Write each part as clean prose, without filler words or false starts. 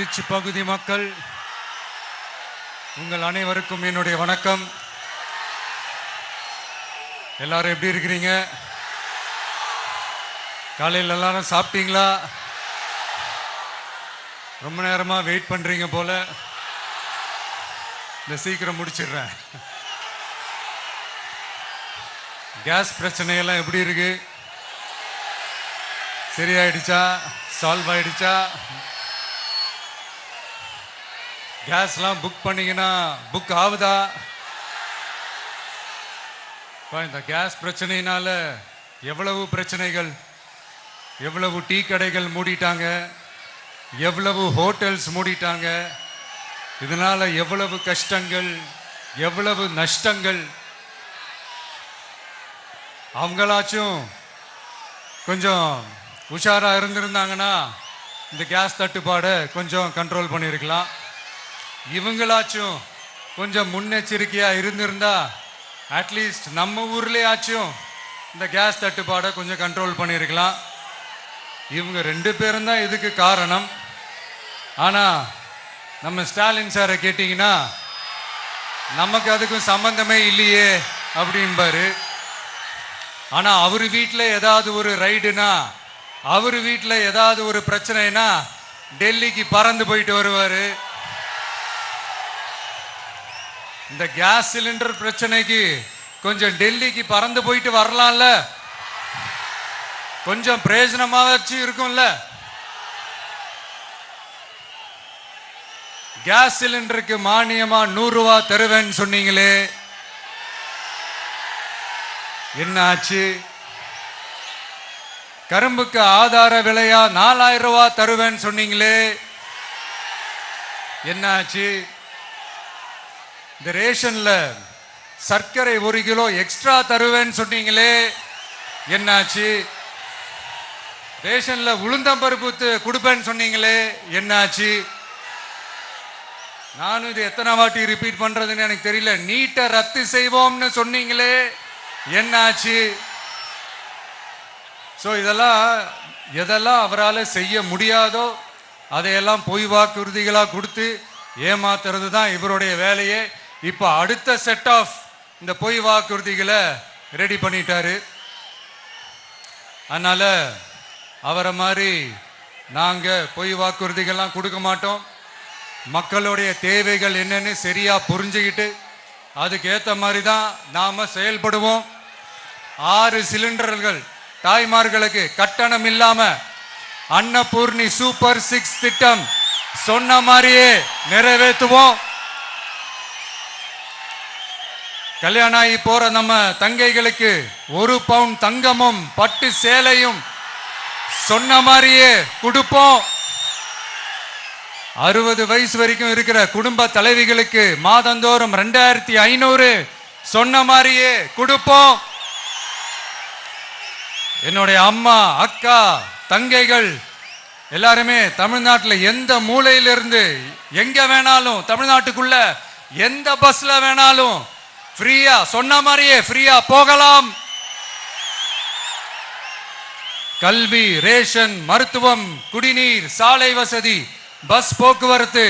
திருச்சி பகுதி மக்கள் உங்கள் அனைவருக்கும் என்னுடைய வணக்கம். எல்லாரும் எப்படி இருக்கிறீங்க? காலையில் எல்லாரும் சாப்பிட்டீங்களா? ரொம்ப நேரமா வெயிட் பண்றீங்க போல. இந்த சீக்கிரம் முடிச்சிடுறேன். கேஸ் பிரச்சனையெல்லாம் எப்படி இருக்கு? சரியாயிடுச்சா? சால்வ் ஆயிடுச்சா? கேஸ்லாம் புக் பண்ணீங்கன்னா புக் ஆகுதா? இந்த கேஸ் பிரச்சனையினால எவ்வளவு பிரச்சனைகள், எவ்வளவு டீ கடைகள் மூடிட்டாங்க, எவ்வளவு ஹோட்டல்ஸ் மூடிட்டாங்க, இதனால எவ்வளவு கஷ்டங்கள், எவ்வளவு நஷ்டங்கள். அவங்களாச்சும் கொஞ்சம் உஷாரா இருந்திருந்தாங்கன்னா இந்த கேஸ் தட்டுப்பாடை கொஞ்சம் கண்ட்ரோல் பண்ணியிருக்கலாம். இவங்களாச்சும் கொஞ்சம் முன்னெச்சரிக்கையா இருந்திருந்தா அட்லீஸ்ட் நம்ம ஊர்லயாச்சும் இந்த கேஸ் தட்டுப்பாடை கொஞ்சம் கண்ட்ரோல் பண்ணியிருக்கலாம். இவங்க ரெண்டு பேரும் தான் இதுக்கு காரணம். ஆனா நம்ம ஸ்டாலின் சாரை கேட்டீங்கன்னா நமக்கு அதுக்கும் சம்பந்தமே இல்லையே அப்படின்பாரு. ஆனா அவரு வீட்டில் ஏதாவது ஒரு ரைடுனா, அவரு வீட்டில் ஏதாவது ஒரு பிரச்சனைனா டெல்லிக்கு பறந்து போயிட்டு வருவாரு. இந்த கேஸ் சிலிண்டர் பிரச்சனைக்கு கொஞ்சம் டெல்லிக்கு பறந்து போயிட்டு வரலாம்ல, கொஞ்சம் பிரயோஜனமா வச்சு இருக்கும்ல. கேஸ் சிலிண்டருக்கு மானியமா 100 ரூபாய் தருவேன்னு சொன்னீங்களே, என்ன ஆச்சு? கரும்புக்கு ஆதார விலையா 4000 ரூபாய் தருவேன்னு சொன்னீங்களே, என்ன ஆச்சு? இந்த ரேஷன்ல சர்க்கரை 1 கிலோ எக்ஸ்ட்ரா தருவேன்னு சொன்னீங்களே, என்னாச்சு? ரேஷன்ல உளுந்தம்பருப்பு கொடுப்பேன்னு சொன்னீங்களே, என்னாச்சு? நானும் இது எத்தனை வாட்டி ரிப்பீட் பண்றதுன்னு எனக்கு தெரியல. நீட்டை ரத்து செய்வோம்னு சொன்னீங்களே, என்னாச்சு? ஸோ எதெல்லாம் அவரால் செய்ய முடியாதோ அதையெல்லாம் பொய் வாக்குறுதிகளாக கொடுத்து ஏமாத்துறது தான் இவருடைய வேலையே. இப்போ அடுத்த செட் ஆஃப் இந்த பொய் வாக்குறுதிகளை ரெடி பண்ணிட்டாரு. அதனால அவரை மாதிரி நாங்க பொய் வாக்குறுதிகள்லாம் கொடுக்க மாட்டோம். மக்களுடைய தேவைகள் என்னன்னு சரியா புரிஞ்சுக்கிட்டு அதுக்கேற்ற மாதிரி தான் நாம செயல்படுவோம். 6 சிலிண்டர்கள் தாய்மார்களுக்கு கட்டணம் இல்லாம அன்னபூர்ணி சூப்பர் 6 திட்டம் சொன்ன மாதிரியே நிறைவேற்றுவோம். கல்யாணம் ஆகி போற நம்ம தங்கைகளுக்கு 1 பவுன் தங்கமும் பட்டு சேலையும் சொன்ன மாதிரியே கொடுப்போம். 60 வயசு வரைக்கும் இருக்கிற குடும்ப தலைவிகளுக்கு மாதந்தோறும் 2500 சொன்ன மாதிரியே கொடுப்போம். என்னுடைய அம்மா, அக்கா, தங்கைகள் எல்லாருமே தமிழ்நாட்டில் எந்த மூலையிலிருந்து எங்க வேணாலும், தமிழ்நாட்டுக்குள்ள எந்த பஸ்ல வேணாலும் ஃப்ரீயா சொன்ன மாதிரியே ஃப்ரீயா போகலாம். கல்வி, ரேஷன், மருத்துவம், குடிநீர், சாலை வசதி, பஸ் போக்குவரத்து,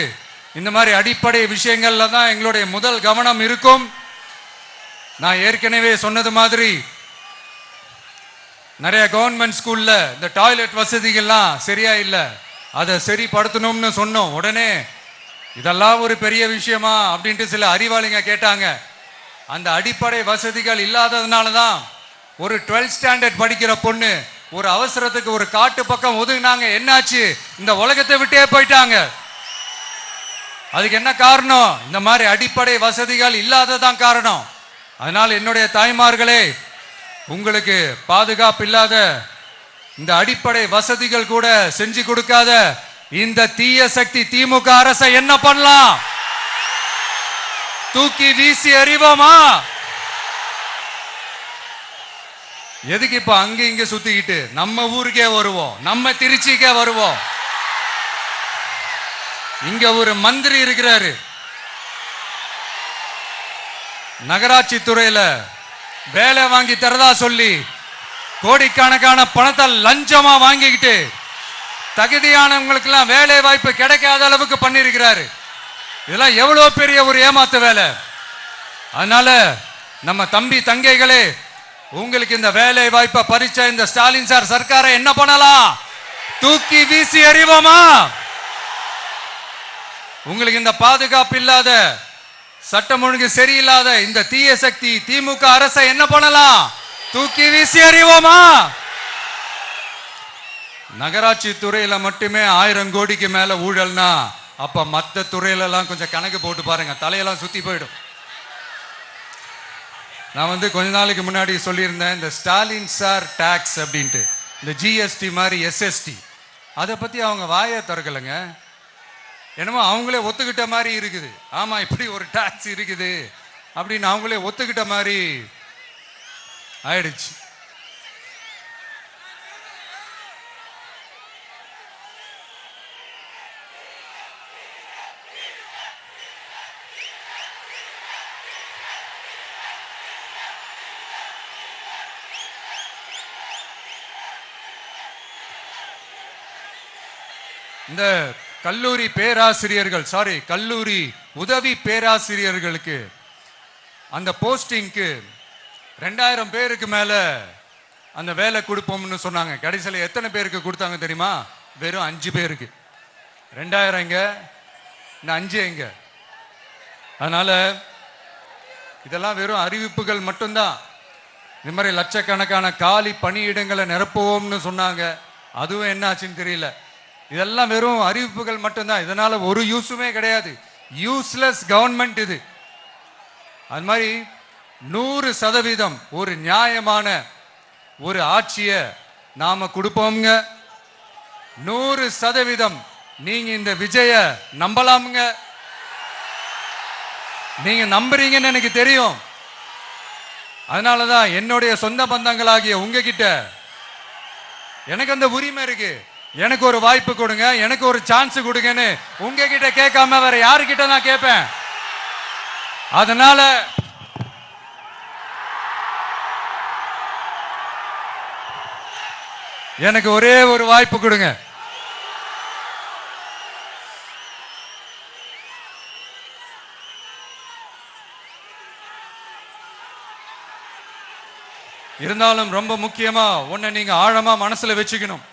இந்த மாதிரி அடிப்படை விஷயங்கள்ல தான் எங்களுடைய முதல் கவனம் இருக்கும். நான் ஏற்கனவே சொன்னது மாதிரி நிறைய கவர்மெண்ட் ஸ்கூல்ல இந்த டாய்லெட் வசதிகள்லாம் சரியா இல்லை, அதை சரிப்படுத்தணும்னு சொன்னோம். உடனே இதெல்லாம் ஒரு பெரிய விஷயமா அப்படின்ட்டு சில அறிவாளிங்க கேட்டாங்க. அந்த அடிப்படை வசதிகள் இல்லாததுனால தான் ஒரு 12th ஸ்டாண்டர்ட் படிக்கிற பொண்ணு ஒரு அவசரத்துக்கு ஒரு காட்டு பக்கம் ஒதுங்கினாங்க. என்னாச்சு? இந்த உலகத்தை விட்டே போயிட்டாங்க. அதுக்கு என்ன காரணம்? இந்த மாதிரி அடிப்படை வசதிகள் இல்லாததான் காரணம். அதனால் என்னுடைய தாய்மார்களே, உங்களுக்கு பாதுகாப்பு இல்லாத இந்த அடிப்படை வசதிகள் கூட செஞ்சு கொடுக்காத இந்த தீய சக்தி திமுக அரசை என்ன பண்ணலாம்? தூக்கி வீசி எறிவோமா? எதுக்கு இப்ப அங்க இங்க சுத்திக்கிட்டு நம்ம ஊருக்கே வருவோம், நம்ம திருச்சிக்கே வருவோம். இங்க ஒரு மந்திரி இருக்கிறாரு, நகராட்சி துறையில வேலை வாங்கி தரதா சொல்லி கோடிக்கணக்கான பணத்தை லஞ்சமா வாங்கிக்கிட்டு தகுதியானவங்களுக்கு எல்லாம் வேலை வாய்ப்பு கிடைக்காத அளவுக்கு பண்ணிருக்கிறாரு. இதெல்லாம் எவ்வளவு பெரிய ஒரு ஏமாத்து வேலை. அதனால நம்ம தம்பி தங்கைகளே, உங்களுக்கு இந்த வேலை வாய்ப்பை பறிச்ச இந்த ஸ்டாலின் சார் சர்க்காரை என்ன பண்ணலாம்? தூக்கி வீசி எறிவோமா? உங்களுக்கு இந்த பாதுகாப்பு இல்லாத, சட்டம் ஒழுங்கு சரியில்லாத இந்த தீய சக்தி திமுக அரசை என்ன பண்ணலாம்? தூக்கி வீசி எறிவோமா? நகராட்சி துறையில மட்டுமே 1000 கோடிக்கு மேல ஊழல்னா, அப்ப மற்ற துறையில எல்லாம் கொஞ்சம் கணக்கு போட்டு பாருங்க, தலையெல்லாம் சுத்தி போயிடும். நான் கொஞ்ச நாளைக்கு முன்னாடி சொல்லியிருந்தேன், இந்த ஸ்டாலின் சார் டாக்ஸ் அப்படின்ட்டு, இந்த ஜிஎஸ்டி மாதிரி எஸ்எஸ்டி, அதை பத்தி அவங்க வாயை திறக்கலைங்க. என்னமோ அவங்களே ஒத்துக்கிட்ட மாதிரி இருக்குது. ஆமா, இப்படி ஒரு டாக்ஸ் இருக்குது அப்படின்னு அவங்களே ஒத்துக்கிட்ட மாதிரி ஆயிடுச்சு. இந்த கல்லூரி பேராசிரியர்கள், கல்லூரி உதவி பேராசிரியர்களுக்கு அந்த போஸ்டிங்க்கு 2000 பேருக்கு மேல அந்த வேலை கொடுப்போம்னு சொன்னாங்க. கடைசியில் எத்தனை பேருக்கு கொடுத்தாங்க தெரியுமா? வெறும் 5 பேருக்கு. 2000 எங்க, இந்த 5 எங்க? அதனால இதெல்லாம் வெறும் அறிவிப்புகள் மட்டும்தான். இந்த மாதிரி லட்சக்கணக்கான காலி பணியிடங்களை நிரப்புவோம்னு சொன்னாங்க. அதுவும் என்ன ஆச்சுன்னு தெரியல. இதெல்லாம் வெறும் அறிவிப்புகள் மட்டும்தான். இதனால ஒரு யூஸுமே கிடையாது. யூஸ்லெஸ் கவர்மெண்ட் இது. அது மாதிரி 100% ஒரு நியாயமான ஒரு ஆட்சியை நாம கொடுப்போம்ங்க. 100% நீங்க இந்த விஜய நம்பலாமுங்க. நீங்க நம்புறீங்கன்னு எனக்கு தெரியும். அதனாலதான் என்னுடைய சொந்த பந்தங்களாகிய உங்ககிட்ட எனக்கு அந்த உரிமை இருக்கு. எனக்கு ஒரு வாய்ப்பு கொடுங்க, எனக்கு ஒரு சான்ஸ் கொடுங்கன்னு உங்ககிட்ட கேட்காம வேற யாருக்கிட்ட நான் கேட்பேன்? அதனால எனக்கு ஒரே ஒரு வாய்ப்பு கொடுங்க. இருந்தாலும் ரொம்ப முக்கியமா ஒன்ன நீங்க ஆழமா மனசுல வச்சுக்கணும்.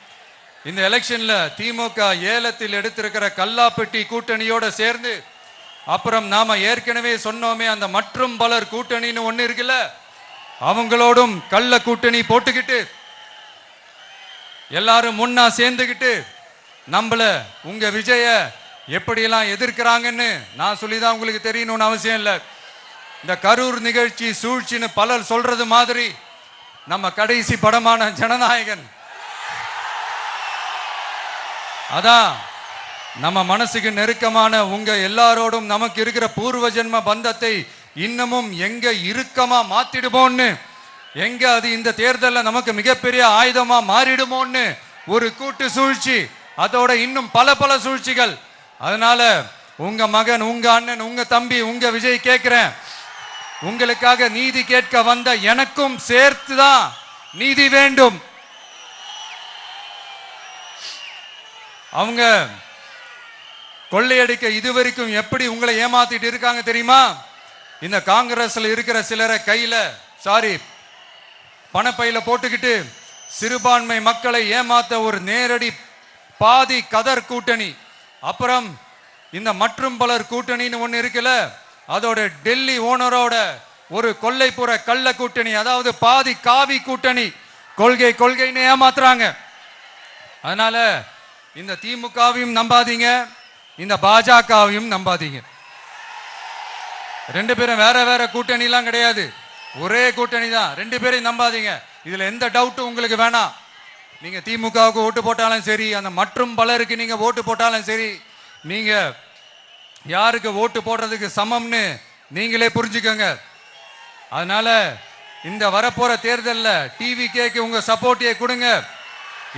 இந்த எலெக்ஷன்ல திமுக ஏலத்தில் எடுத்திருக்கிற கல்லாப்பெட்டி கூட்டணியோட சேர்ந்து, அப்புறம் நாம ஏற்கனவே சொன்னோமே அந்த மற்றும் பலர் கூட்டணின்னு ஒண்ணு இருக்குல்ல, அவங்களோடும் கள்ள கூட்டணி போட்டுக்கிட்டு எல்லாரும் முன்னா சேர்ந்துக்கிட்டு நம்மள உங்க விஜய எப்படியெல்லாம் எதிர்க்கிறாங்கன்னு நான் சொல்லிதான் உங்களுக்கு தெரியணும்னு அவசியம் இல்லை. இந்த கரூர் நிகழ்ச்சி சூழ்ச்சின்னு பலர் சொல்றது மாதிரி நம்ம கடைசி படமான ஜனநாயகன், அதான் நம்ம மனசுக்கு நெருக்கமான உங்க எல்லாரோடும் நமக்கு இருக்கிற பூர்வ ஜென்ம பந்தத்தை இன்னமும் எங்க இறுக்கமா மாத்திடுமோன்னு, எங்க அது இந்த தேர்தலில் நமக்கு மிகப்பெரிய ஆயுதமா மாறிடுமோன்னு ஒரு கூட்டு சூழ்ச்சி, அதோட இன்னும் பல பல சூழ்ச்சிகள். அதனால உங்க மகன், உங்க அண்ணன், உங்க தம்பி, உங்க விஜய் கேட்கிறேன், உங்களுக்காக நீதி கேட்க வந்த எனக்கும் சேர்த்துதான் நீதி வேண்டும். அவங்க கொள்ளையடிக்க இதுவரைக்கும் எப்படி உங்களை ஏமாத்திட்டு இருக்காங்க தெரியுமா? இந்த காங்கிரஸ்ல இருக்கிற சிலரை கையில பணப்பையில போட்டுக்கிட்டு சிறுபான்மை மக்களை ஏமாத்த ஒரு நேரடி பாதி கதர் கூட்டணி, அப்புறம் இந்த மற்றும் பலர் கூட்டணின்னு ஒண்ணு இருக்குல்ல, அதோட டெல்லி ஓனரோட ஒரு கொள்ளைப்புற கள்ள கூட்டணி, அதாவது பாதி காவி கூட்டணி. கொள்கைன்னு ஏமாத்துறாங்க. அதனால இந்த திமுகவையும் நம்பாதீங்க, இந்த பாஜகவையும் நம்பாதீங்க. 2 பேரும் வேற வேற கூட்டணி எல்லாம் கிடையாது, ஒரே கூட்டணி தான். 2 பேரையும் நம்பாதீங்க. இதுல எந்த டவுட்டும் உங்களுக்கு வேணாம். நீங்க திமுகவுக்கு ஓட்டு போட்டாலும் சரி, அந்த மற்றும் பலருக்கு நீங்க ஓட்டு போட்டாலும் சரி, நீங்க யாருக்கு ஓட்டு போடுறதுக்கு சமம்னு நீங்களே புரிஞ்சுக்கோங்க. அதனால இந்த வரப்போற தேர்தலில் டிவிகேக்கு உங்க சப்போர்ட்டை கொடுங்க.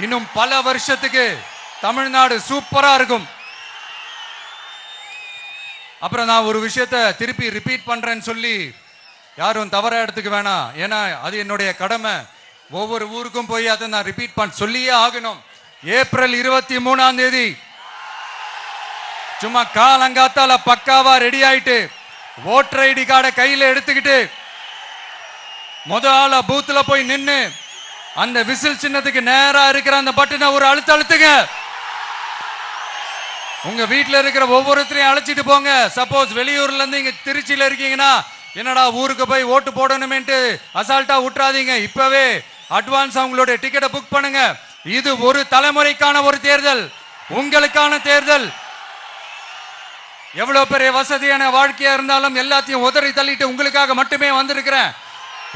இன்னும் பல வருஷத்துக்கு தமிழ்நாடு சூப்பரா இருக்கும். அப்புறம் நான் ஒரு விஷயத்தை திருப்பி ரிப்பீட் பண்றேன்னு சொல்லி யாரும் தவறா எடுத்துக்க வேணாம். ஏன்னா அது என்னுடைய கடமை. ஒவ்வொரு ஊருக்கும் போய் அதை நான் ரிப்பீட் சொல்லியே ஆகணும். ஏப்ரல் 23 சும்மா காலங்காத்தால பக்காவா ரெடி ஆயிட்டு ஓட்டர் ஐடி கார்டை கையில எடுத்துக்கிட்டு முதல்ல பூத்துல போய் நின்னு அந்த விசில் சின்னத்துக்கு நேரா இருக்கிற அந்த பட்டனை ஒரு அழுத்துங்க. உங்க வீட்டுல இருக்கிற ஒவ்வொருத்தரையும் அழைச்சிட்டு போங்க. சப்போஸ் வெளியூர்ல இருந்து இங்க திருச்சியில இருக்கீங்கன்னா என்னடா ஊருக்கு போய் ஓட்டு போடணுமேன்ட்டு அசால்ட்டா விட்டுறாதீங்க. இப்பவே அட்வான்ஸ் அவங்களுடைய டிக்கெட்டை புக் பண்ணுங்க. இது ஒரு தலைமுறைக்கான ஒரு தேர்தல், உங்களுக்கான தேர்தல். எவ்வளவு பெரிய வசதியான வாழ்க்கையா இருந்தாலும் எல்லாத்தையும் உதறி தள்ளிட்டு உங்களுக்காக மட்டுமே வந்திருக்கிறேன்.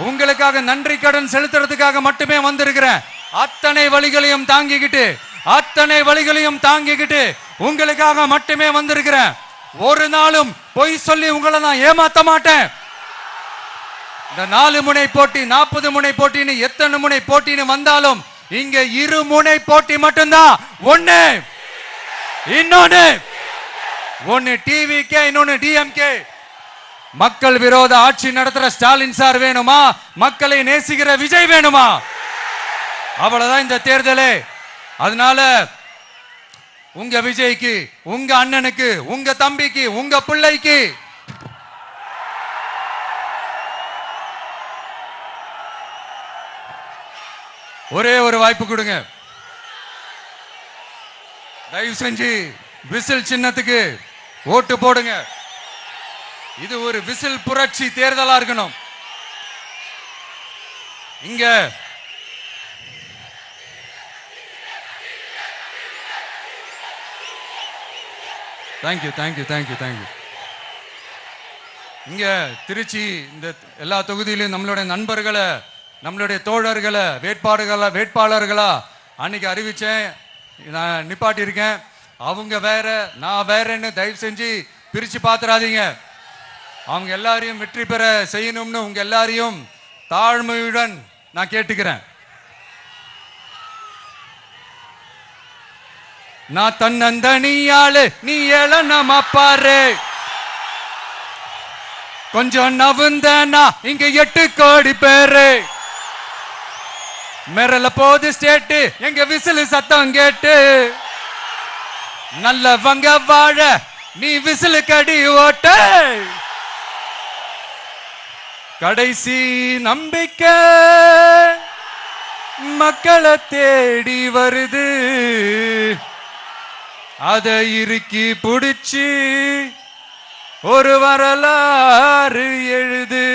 உங்களுக்காக நன்றி கடன் செலுத்துறதுக்காக மட்டுமே வந்திருக்கிறேன். அத்தனை வழிகளையும் தாங்கிக்கிட்டு உங்களுக்காக மட்டுமே வந்திருக்கிறேன். ஒரு நாளும் பொய் சொல்லி உங்களை நான் ஏமாத்த மாட்டேன். இந்த 4 முனை போட்டி 40 முனை போட்டின்னு எத்தனை முனை போட்டின்னு வந்தாலும் இங்க 2 முனை போட்டி மட்டும்தான். ஒன்னு டிவிகே, இன்னொன்னு டிஎம்கே. மக்கள் விரோத ஆட்சி நடத்துற ஸ்டாலின் சார் வேணுமா, மக்களை நேசிக்கிற விஜய் வேணுமா? அவ்வளவுதான் இந்த தேர்தலே. அதனால உங்க விஜய்க்கு, உங்க அண்ணனுக்கு, உங்க தம்பிக்கு, உங்க பிள்ளைக்கு ஒரே ஒரு வாய்ப்பு கொடுங்க. தயவு செஞ்சு விசில் சின்னத்துக்கு ஓட்டு போடுங்க. இது ஒரு விசில் புரட்சி தேர்தலா இருக்கணும். இங்க தேங்க்யூ. இங்க திருச்சி இந்த எல்லா தொகுதியிலும் நம்மளுடைய நண்பர்களை, நம்மளுடைய தோழர்களை வேட்பாளர்களா அன்னைக்கு அறிவிச்சேன், நான் நிப்பாட்டி இருக்கேன். அவங்க வேற, நான் வேறன்னு தயவு செஞ்சு பிரிச்சு பாத்துறாதீங்க. அவங்க எல்லாரையும் வெற்றி பெற செய்யணும்னு உங்க எல்லாரையும் தாழ்மையுடன் நான் கேட்டுக்கிறேன். நான் தன்னந்தனியாளு, நீ ஏளனமா பாரு. கொஞ்சம் நவுந்தனா இங்க 8 கோடி பேரு. மிரல போது ஸ்டேட்டு எங்க விசில் சத்தம் கேட்டு. நல்லவங்க வாழ நீ விசிலு கடி ஓட்ட. கடைசி நம்பிக்கை மக்களை தேடி வருது. அதை இறுக்கி புடிச்சு ஒரு வரலாறு எழுது.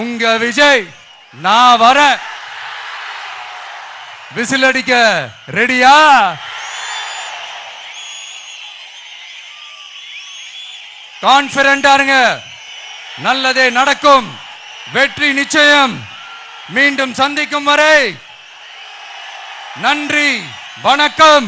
உங்க விஜய் நான் வர. விசில் அடிக்க ரெடியா? கான்பிடென்டா இருங்க. நல்லதே நடக்கும். வெற்றி நிச்சயம். மீண்டும் சந்திக்கும் வரை நன்றி, வணக்கம்.